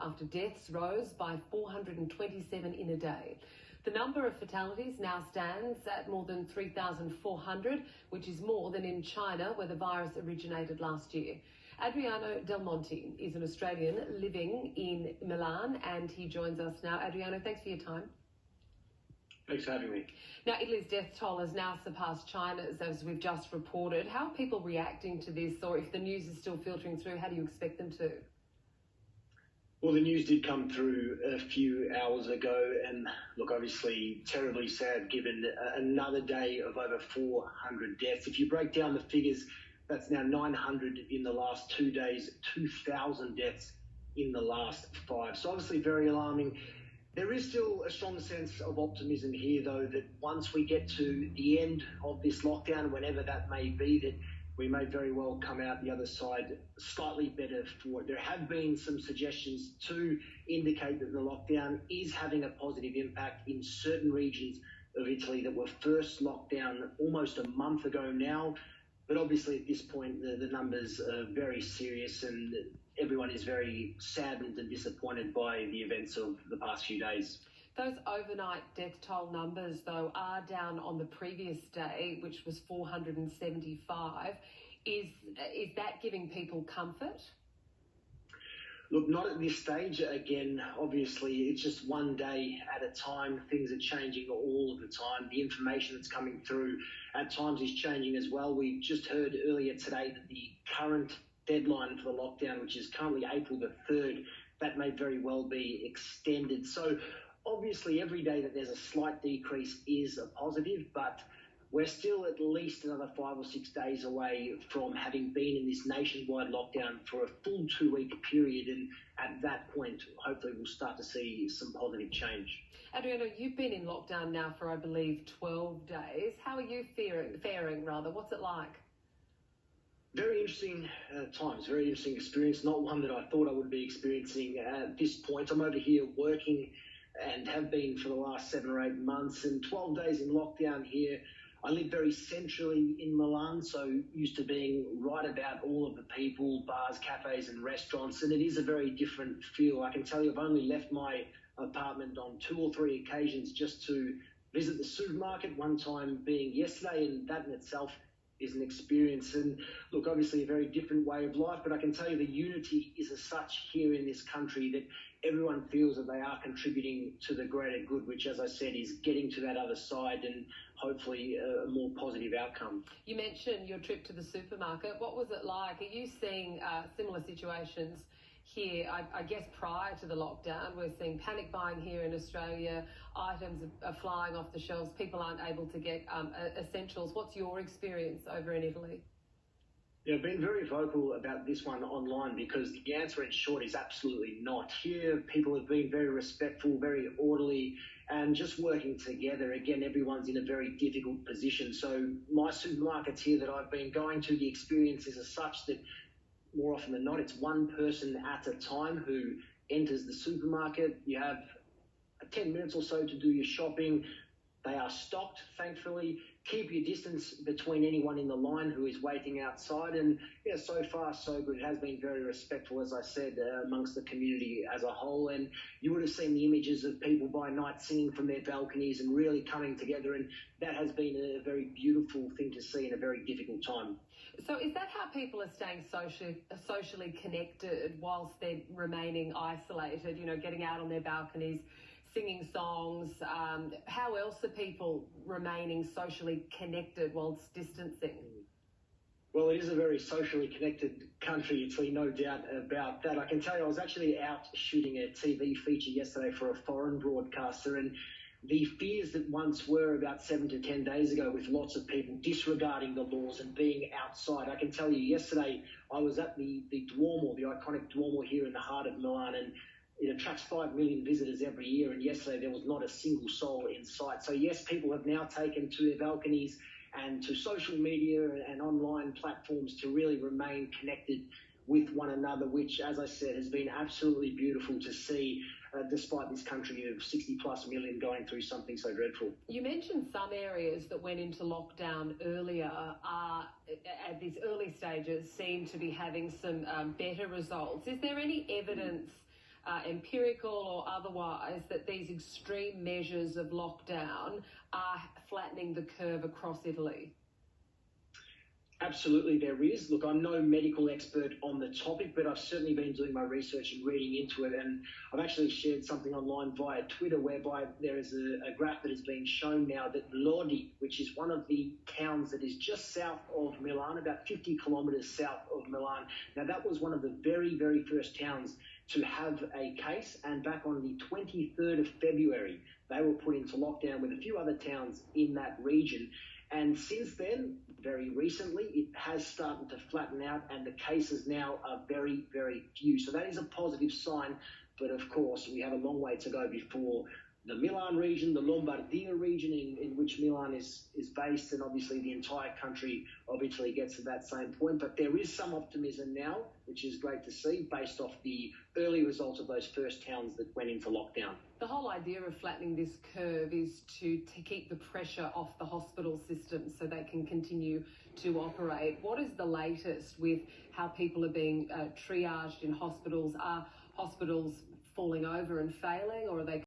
after deaths rose by 427 in a day. The number of fatalities now stands at more than 3,400, which is more than in China, where the virus originated last year. Adriano Del Monte is an Australian living in Milan, and he joins us now. Adriano, thanks for your time. Thanks for having me. Now, Italy's death toll has now surpassed China's, as we've just reported. How are people reacting to this, or if the news is still filtering through, how do you expect them to? Well, the news did come through a few hours ago, and look, obviously terribly sad given another day of over 400 deaths. If you break down the figures, that's now 900 in the last 2 days, 2,000 deaths in the last 5. So obviously very alarming. There is still a strong sense of optimism here, though, that once we get to the end of this lockdown, whenever that may be, that we may very well come out the other side slightly better for it. There have been some suggestions to indicate that the lockdown is having a positive impact in certain regions of Italy that were first locked down almost a month ago now. But obviously at this point, the numbers are very serious, and everyone is very saddened and disappointed by the events of the past few days. Those overnight death toll numbers, though, are down on the previous day, which was 475. Is that giving people comfort? Look, not at this stage. Again, obviously, it's just one day at a time. Things are changing all of the time. The information that's coming through at times is changing as well. We just heard earlier today that the current deadline for the lockdown, which is currently April the 3rd, that may very well be extended. So obviously, every day that there's a slight decrease is a positive, but we're still at least another 5 or 6 days away from having been in this nationwide lockdown for a full 2-week period. And at that point, hopefully we'll start to see some positive change. Adriano, you've been in lockdown now for, I believe, 12 days. How are you faring? What's it like? Very interesting times, very interesting experience. Not one that I thought I would be experiencing at this point. I'm over here working and have been for the last 7 or 8 months, and 12 days in lockdown here. I live very centrally in Milan, so used to being right about all of the people, bars, cafes and restaurants, and it is a very different feel. I can tell you I've only left my apartment on 2 or 3 occasions just to visit the supermarket, one time being yesterday, and that in itself is an experience. And look, obviously a very different way of life, but I can tell you the unity is as such here in this country that everyone feels that they are contributing to the greater good, which, as I said, is getting to that other side and hopefully a more positive outcome. You mentioned your trip to the supermarket. What was it like? Are you seeing similar situations here? I guess prior to the lockdown, we're seeing panic buying here in Australia. Items are flying off the shelves. People aren't able to get essentials. What's your experience over in Italy? Yeah, I've been very vocal about this one online because the answer in short is absolutely not. Here, people have been very respectful, very orderly, and just working together. Again, everyone's in a very difficult position. So my supermarkets here that I've been going to, the experience is as such that more often than not, it's one person at a time who enters the supermarket. You have 10 minutes or so to do your shopping. They are stocked, thankfully. Keep your distance between anyone in the line who is waiting outside. And yeah, so far so good. It has been very respectful, as I said, amongst the community as a whole. And you would have seen the images of people by night singing from their balconies and really coming together. And that has been a very beautiful thing to see in a very difficult time. So is that how people are staying socially connected whilst they're remaining isolated, you know, getting out on their balconies, singing songs? How else are people remaining socially connected whilst distancing? Well, it is a very socially connected country, Italy, no doubt about that. I can tell you I was actually out shooting a TV feature yesterday for a foreign broadcaster, and the fears that once were about 7 to 10 days ago with lots of people disregarding the laws and being outside. I can tell you yesterday I was at the Duomo, the iconic Duomo here in the heart of Milan, and it attracts 5 million visitors every year, and yesterday there was not a single soul in sight. So yes, people have now taken to their balconies and to social media and online platforms to really remain connected with one another, which, as I said, has been absolutely beautiful to see, despite this country of 60 plus million going through something so dreadful. You mentioned some areas that went into lockdown earlier at these early stages seem to be having some better results. Is there any evidence empirical or otherwise, that these extreme measures of lockdown are flattening the curve across Italy? Absolutely, there is. Look, I'm no medical expert on the topic, but I've certainly been doing my research and reading into it. And I've actually shared something online via Twitter whereby there is a graph that has been shown now that Lodi, which is one of the towns that is just south of Milan, about 50 kilometres south of Milan. Now, that was one of the very, very first towns to have a case. And back on the 23rd of February, they were put into lockdown with a few other towns in that region. And since then, very recently, it has started to flatten out and the cases now are very, very few. So that is a positive sign. But of course, we have a long way to go before the Milan region, the Lombardia region in which Milan is based, and obviously the entire country of Italy gets to that same point. But there is some optimism now, which is great to see based off the early results of those first towns that went into lockdown. The whole idea of flattening this curve is to keep the pressure off the hospital system so they can continue to operate. What is the latest with how people are being triaged in hospitals? Are hospitals falling over and failing, or are they